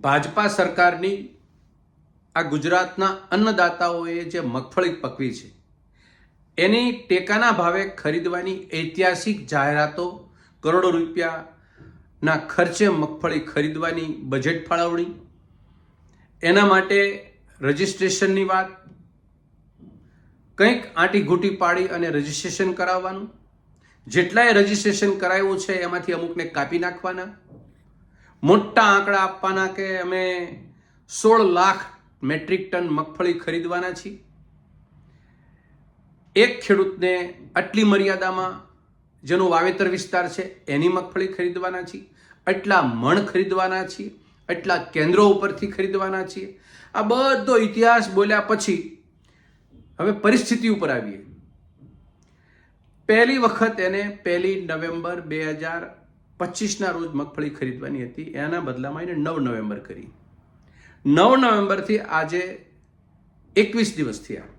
ભાજપા સરકારની આ ગુજરાતના અન્નદાતાઓએ જે મગફળી પકવી છે એની ટેકાના ભાવે ખરીદવાની ઐતિહાસિક જાહેરાતો, કરોડો રૂપિયાના ખર્ચે મગફળી ખરીદવાની બજેટ ફાળવણી, એના માટે રજિસ્ટ્રેશનની વાત, કંઈક આંટી ઘૂંટી પાડી અને રજિસ્ટ્રેશન કરાવવાનું, જેટલાય રજિસ્ટ્રેશન કરાવ્યું છે એમાંથી અમુકને કાપી નાખવાના, મોટા આંકડા આપવાના કે અમે 16 લાખ મેટ્રિક ટન મગફળી ખરીદવાના છીએ, એક ખેડૂતને આટલી મર્યાદામાં જેનો વાવેતર વિસ્તાર છે એની મગફળી ખરીદવાના છીએ, આટલા મણ ખરીદવાના છીએ, આટલા કેન્દ્રો ઉપરથી ખરીદવાના છીએ. આ બધો ઇતિહાસ બોલ્યા પછી હવે પરિસ્થિતિ ઉપર આવીએ. પહેલી વખત એને 1 નવેમ્બર 2025ના રોજ મગફળી ખરીદવાની હતી, એના બદલામાં એને 9 નવેમ્બર કરી. 9 નવેમ્બરથી આજે 21 દિવસ થયા.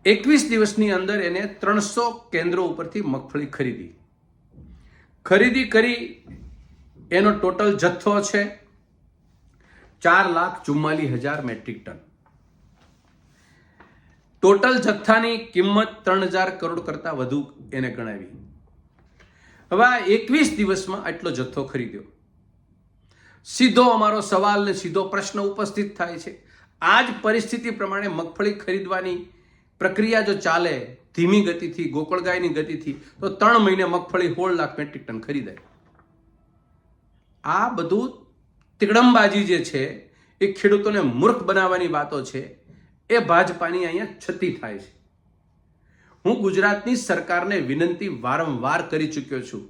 21 દિવસની અંદર એને 300 કેન્દ્રો ઉપરથી મગફળી ખરીદી કરી. એનો ટોટલ જથ્થો છે 4,44,000 મેટ્રિક ટન. ટોટલ જથ્થાની કિંમત 3,000 કરોડ કરતાં વધુ એને ગણાવી. હવે આ 21 દિવસમાં આટલો જથ્થો ખરીદ્યો. સીધો અમારો સવાલ ને સીધો પ્રશ્ન ઉપસ્થિત થાય છે, આ જ પરિસ્થિતિ પ્રમાણે મગફળી ખરીદવાની પ્રક્રિયા જો ચાલે ધીમી ગતિથી, ગોકળગાયની ગતિથી, તો 3 મહિને મગફળી 16 લાખ મેટ્રિક ટન ખરીદાય. આ બધું તિકડમબાજી જે છે એ ખેડૂતોને મૂર્ખ બનાવવાની વાતો છે, એ ભાજપાની અહીંયા છતી થાય છે. હું ગુજરાતની સરકારને વિનંતી વારંવાર કરી ચૂક્યો છું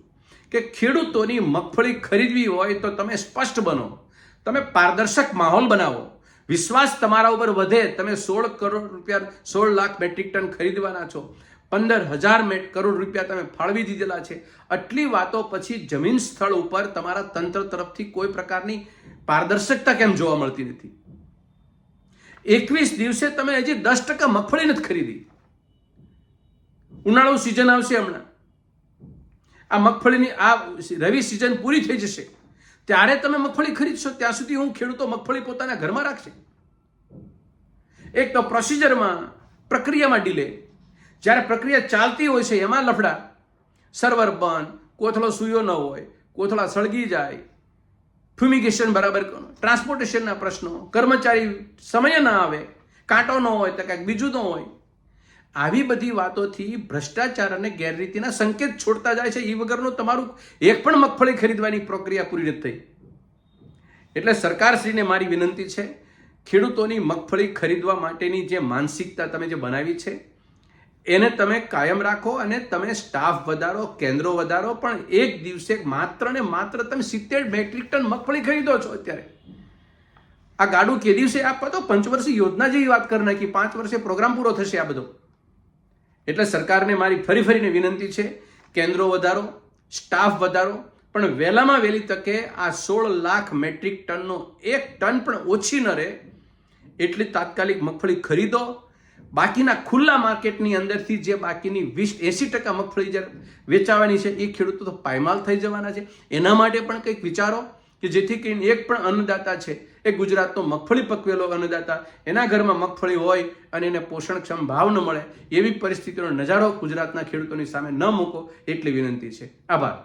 કે ખેડૂતોની મગફળી ખરીદવી હોય તો તમે સ્પષ્ટ બનો, તમે પારદર્શક માહોલ બનાવો, વિશ્વાસ તમારા ઉપર વધે. તમે 16 લાખ મેટ્રિક ટન ખરીદવાના છો, 15,000 કરોડ રૂપિયા તમે ફાળવી દીધેલા છે. આટલી વાતો પછી જમીન સ્થળ ઉપર તમારા તંત્ર તરફથી કોઈ પ્રકારની પારદર્શકતા કેમ જોવા મળતી નથી? 21 દિવસે તમે હજી 10% મગફળી નથી ખરીદી. ઉનાળુ સિઝન આવશે હમણાં, આ મગફળીની આ રવિ સિઝન પૂરી થઈ જશે ત્યારે તમે મગફળી ખરીદશો. ત્યાં સુધી હું ખેડૂતો મગફળી પોતાના ઘરમાં રાખશે. એક તો પ્રોસિજરમાં, પ્રક્રિયામાં ડીલે, જ્યારે પ્રક્રિયા ચાલતી હોય છે એમાં લફડા, સર્વર બંધ, કોથળો સૂયો ન હોય, કોથળા સળગી જાય, ફ્યુમિગેશન બરાબર, ટ્રાન્સપોર્ટેશનના પ્રશ્નો, કર્મચારી સમય ના આવે, કાંટો ન હોય તો કંઈક બીજું ન હોય. આવી બધી વાતોથી ભ્રષ્ટાચાર અને ગેરરીતિના સંકેત છોડતા જાય છે. એ વગરનું તમારું એક પણ મગફળી ખરીદવાની પ્રક્રિયા પૂરી નથી થઈ. એટલે સરકારશ્રીને મારી વિનંતી છે, ખેડૂતોની મગફળી ખરીદવા માટેની જે માનસિકતા તમે જે બનાવી છે એને તમે કાયમ રાખો અને તમે સ્ટાફ વધારો, કેન્દ્રો વધારો. પણ એક દિવસે માત્ર ને માત્ર તમે 70 મેટ્રિક ટન મગફળી ખરીદો છો. અત્યારે આ ગાડું કે દિવસે આપવા તો પંચવર્ષીય યોજના જેવી વાત કરી નાખી, 5 વર્ષે પ્રોગ્રામ પૂરો થશે આ બધો. એટલે સરકારને મારી ફરીને વિનંતી છે, કેન્દ્રો વધારો, સ્ટાફ વધારો, પણ વહેલામાં વહેલી તકે આ 16 લાખ મેટ્રિક ટનનો 1 ટન પણ ઓછી ન રહે એટલી તાત્કાલિક મગફળી ખરીદો. બાકીના ખુલ્લા માર્કેટની અંદરથી જે બાકીની 80% મગફળી જે વેચાવાની છે એ ખેડૂતો તો પાયમાલ થઈ જવાના છે. એના માટે પણ કંઈક વિચારો કે જેથી કરીને એક પણ અન્નદાતા છે એ ગુજરાતનો મગફળી પકવેલો અન્નદાતા, એના ઘરમાં મગફળી હોય અને એને પોષણક્ષમ ભાવ ન મળે એવી પરિસ્થિતિનો નજારો ગુજરાતના ખેડૂતોની સામે ન મૂકો એટલી વિનંતી છે. આભાર.